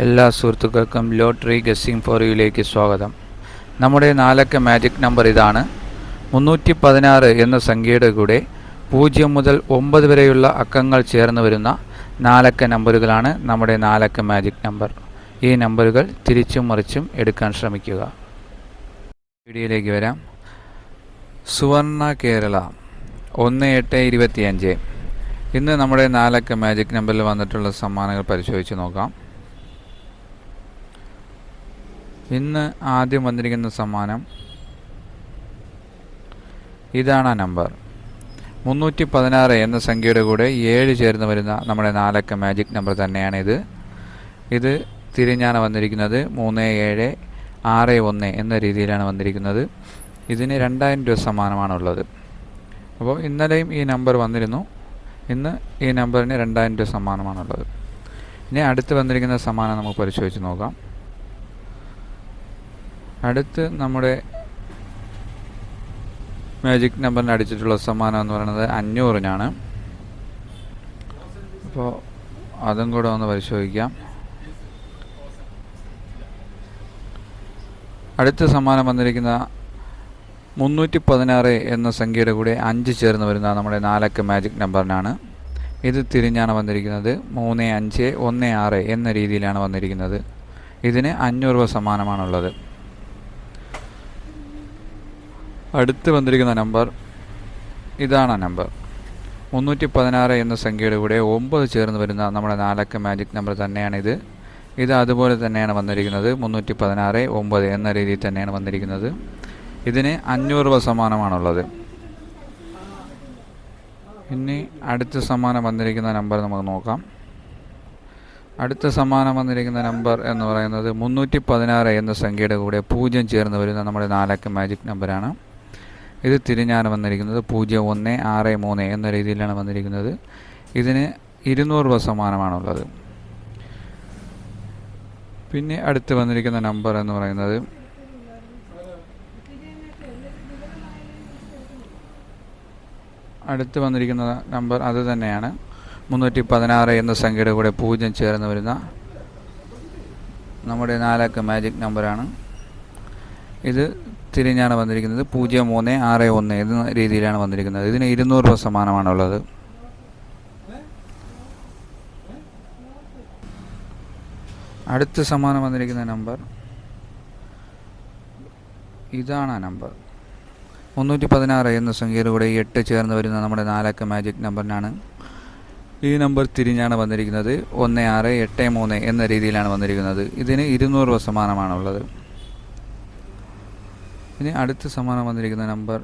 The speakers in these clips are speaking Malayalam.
എല്ലാ സുഹൃത്തുക്കൾക്കും ലോട്ടറി ഗസ്സിംഗ് ഫോർ യുയിലേക്ക് സ്വാഗതം. നമ്മുടെ നാലക്ക മാജിക് നമ്പർ ഇതാണ്. 316 എന്ന സംഖ്യയുടെ കൂടെ 0 മുതൽ 9 വരെയുള്ള അക്കങ്ങൾ ചേർന്ന് വരുന്ന നാലക്ക നമ്പറുകളാണ് നമ്മുടെ നാലക്ക മാജിക് നമ്പർ. ഈ നമ്പറുകൾ തിരിച്ചും മറിച്ചും എടുക്കാൻ ശ്രമിക്കുക. വീഡിയോയിലേക്ക് വരാം. സുവർണ കേരള 1825. ഇന്ന് നമ്മുടെ നാലക്ക മാജിക് നമ്പറിൽ വന്നിട്ടുള്ള സമ്മാനങ്ങൾ പരിശോധിച്ച് നോക്കാം. ഇന്ന് ആദ്യം വന്നിരിക്കുന്ന സമ്മാനം ഇതാണ്. നമ്പർ 316 എന്ന സംഖ്യയുടെ കൂടെ 7 ചേർന്ന് വരുന്ന നമ്മുടെ നാലക്ക മാജിക് നമ്പർ തന്നെയാണ് ഇത് തിരിഞ്ഞാണ് വന്നിരിക്കുന്നത്. 3761 എന്ന രീതിയിലാണ് വന്നിരിക്കുന്നത്. ഇതിന് 2000 രൂപ സമ്മാനമാണുള്ളത്. അപ്പോൾ ഇന്നലെയും ഈ നമ്പർ വന്നിരുന്നു. ഇന്ന് ഈ നമ്പറിന് 2000 രൂപ സമ്മാനമാണുള്ളത്. ഇനി അടുത്ത് വന്നിരിക്കുന്ന സമ്മാനം നമുക്ക് പരിശോധിച്ച് നോക്കാം. അടുത്ത് നമ്മുടെ മാജിക് നമ്പറിന് അടിച്ചിട്ടുള്ള സമ്മാനം എന്ന് പറയുന്നത് 500-നാണ്. അപ്പോൾ അതും കൂടെ ഒന്ന് പരിശോധിക്കാം. അടുത്ത സമ്മാനം വന്നിരിക്കുന്ന 316 എന്ന സംഖ്യയുടെ കൂടെ 5 ചേർന്ന് വരുന്ന നമ്മുടെ നാലക്ക മാജിക് നമ്പറിനാണ്. ഇത് തിരിഞ്ഞാണ് വന്നിരിക്കുന്നത്. 3516 എന്ന രീതിയിലാണ് വന്നിരിക്കുന്നത്. ഇതിന് 500 രൂപ സമ്മാനമാണുള്ളത്. അടുത്ത് വന്നിരിക്കുന്ന നമ്പർ ഇതാണ്. നമ്പർ 316 എന്ന സംഖ്യയുടെ കൂടെ 9 ചേർന്ന് വരുന്ന നമ്മുടെ നാലക്ക മാജിക് നമ്പർ തന്നെയാണിത്. ഇത് അതുപോലെ തന്നെയാണ് വന്നിരിക്കുന്നത്. 316 9 എന്ന രീതിയിൽ തന്നെയാണ് വന്നിരിക്കുന്നത്. ഇതിന് 500 രൂപ സമ്മാനമാണുള്ളത്. ഇനി അടുത്ത സമ്മാനം വന്നിരിക്കുന്ന നമ്പർ നമുക്ക് നോക്കാം. അടുത്ത സമ്മാനം വന്നിരിക്കുന്ന നമ്പർ എന്ന് പറയുന്നത് 316 എന്ന സംഖ്യയുടെ കൂടെ 0 ചേർന്ന് വരുന്ന നമ്മുടെ നാലക്ക മാജിക് നമ്പറാണ്. ഇത് തിരിഞ്ഞാണ് വന്നിരിക്കുന്നത്. 0163 എന്ന രീതിയിലാണ് വന്നിരിക്കുന്നത്. ഇതിന് 200 രൂപ സമ്മാനമാണുള്ളത്. പിന്നെ അടുത്ത് വന്നിരിക്കുന്ന നമ്പർ എന്ന് പറയുന്നത് അത് തന്നെയാണ്. 316 എന്ന സംഖ്യയുടെ കൂടെ 0 ചേർന്ന് വരുന്ന നമ്മുടെ നാലക്ക മാജിക് നമ്പറാണ്. ഇത് തിരിഞ്ഞാണ് വന്നിരിക്കുന്നത്. 0361 എന്ന രീതിയിലാണ് വന്നിരിക്കുന്നത്. ഇതിന് 200 രൂപ സമ്മാനമാണുള്ളത്. അടുത്ത സമ്മാനം വന്നിരിക്കുന്ന നമ്പർ ഇതാണ്. നമ്പർ 316 എന്ന സംഖ്യയുടെ കൂടെ 8 ചേർന്ന് വരുന്ന നമ്മുടെ നാലക്ക മാജിക് നമ്പറിനാണ്. ഈ നമ്പർ തിരിഞ്ഞാണ് വന്നിരിക്കുന്നത്. 1683 എന്ന രീതിയിലാണ് വന്നിരിക്കുന്നത്. ഇതിന് 200 രൂപ സമ്മാനമാണുള്ളത്. ഇനി അടുത്ത സമ്മാനം വന്നിരിക്കുന്ന നമ്പർ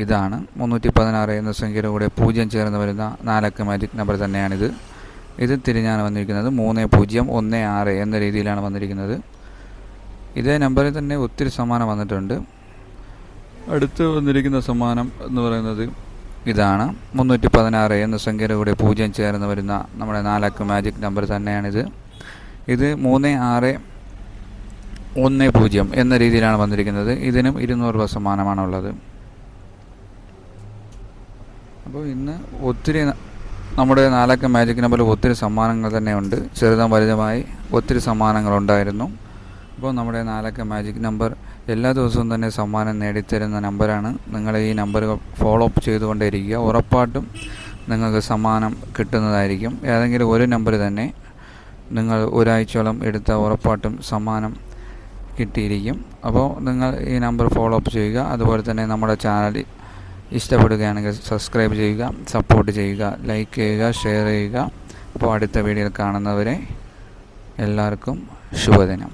ഇതാണ്. 316 എന്ന സംഖ്യയുടെ കൂടെ 0 ചേർന്ന് വരുന്ന നാലക്ക മാജിക് നമ്പർ തന്നെയാണിത്. ഇത് തിരിഞ്ഞാണ് വന്നിരിക്കുന്നത്. 3016 എന്ന രീതിയിലാണ് വന്നിരിക്കുന്നത്. ഇതേ നമ്പറിൽ തന്നെ ഒത്തിരി സമ്മാനം വന്നിട്ടുണ്ട്. അടുത്ത് വന്നിരിക്കുന്ന സമ്മാനം എന്ന് പറയുന്നത് ഇതാണ്. 316 എന്ന സംഖ്യയുടെ കൂടെ 0 ചേർന്ന് വരുന്ന നമ്മുടെ നാലക്ക മാജിക് നമ്പർ തന്നെയാണിത്. ഇത് 3610 എന്ന രീതിയിലാണ് വന്നിരിക്കുന്നത്. ഇതിനും 200 രൂപ സമ്മാനമാണുള്ളത്. അപ്പോൾ ഇന്ന് ഒത്തിരി നമ്മുടെ നാലക്ക മാജിക് നമ്പറിൽ ഒത്തിരി സമ്മാനങ്ങൾ തന്നെയുണ്ട്. ചെറുതും വലുതുമായി ഒത്തിരി സമ്മാനങ്ങളുണ്ടായിരുന്നു. അപ്പോൾ നമ്മുടെ നാലക്ക മാജിക് നമ്പർ എല്ലാ ദിവസവും തന്നെ സമ്മാനം നേടിത്തരുന്ന നമ്പറാണ്. നിങ്ങൾ ഈ നമ്പറുകൾ ഫോളോ അപ്പ് ചെയ്തുകൊണ്ടേയിരിക്കുക. ഉറപ്പായിട്ടും നിങ്ങൾക്ക് സമ്മാനം കിട്ടുന്നതായിരിക്കും. ഏതെങ്കിലും ഒരു നമ്പർ തന്നെ നിങ്ങൾ ഒരാഴ്ചയോളം എടുത്ത ഉറപ്പായിട്ടും സമ്മാനം കിട്ടിയിരിക്കും. അപ്പോൾ നിങ്ങൾ ഈ നമ്പർ ഫോളോ അപ്പ് ചെയ്യുക. അതുപോലെ തന്നെ നമ്മുടെ ചാനൽ ഇഷ്ടപ്പെടുകയാണെങ്കിൽ സബ്സ്ക്രൈബ് ചെയ്യുക, സപ്പോർട്ട് ചെയ്യുക, ലൈക്ക് ചെയ്യുക, ഷെയർ ചെയ്യുക. അപ്പോൾ അടുത്ത വീഡിയോയിൽ കാണുന്നവരെ എല്ലാവർക്കും ശുഭദിനം.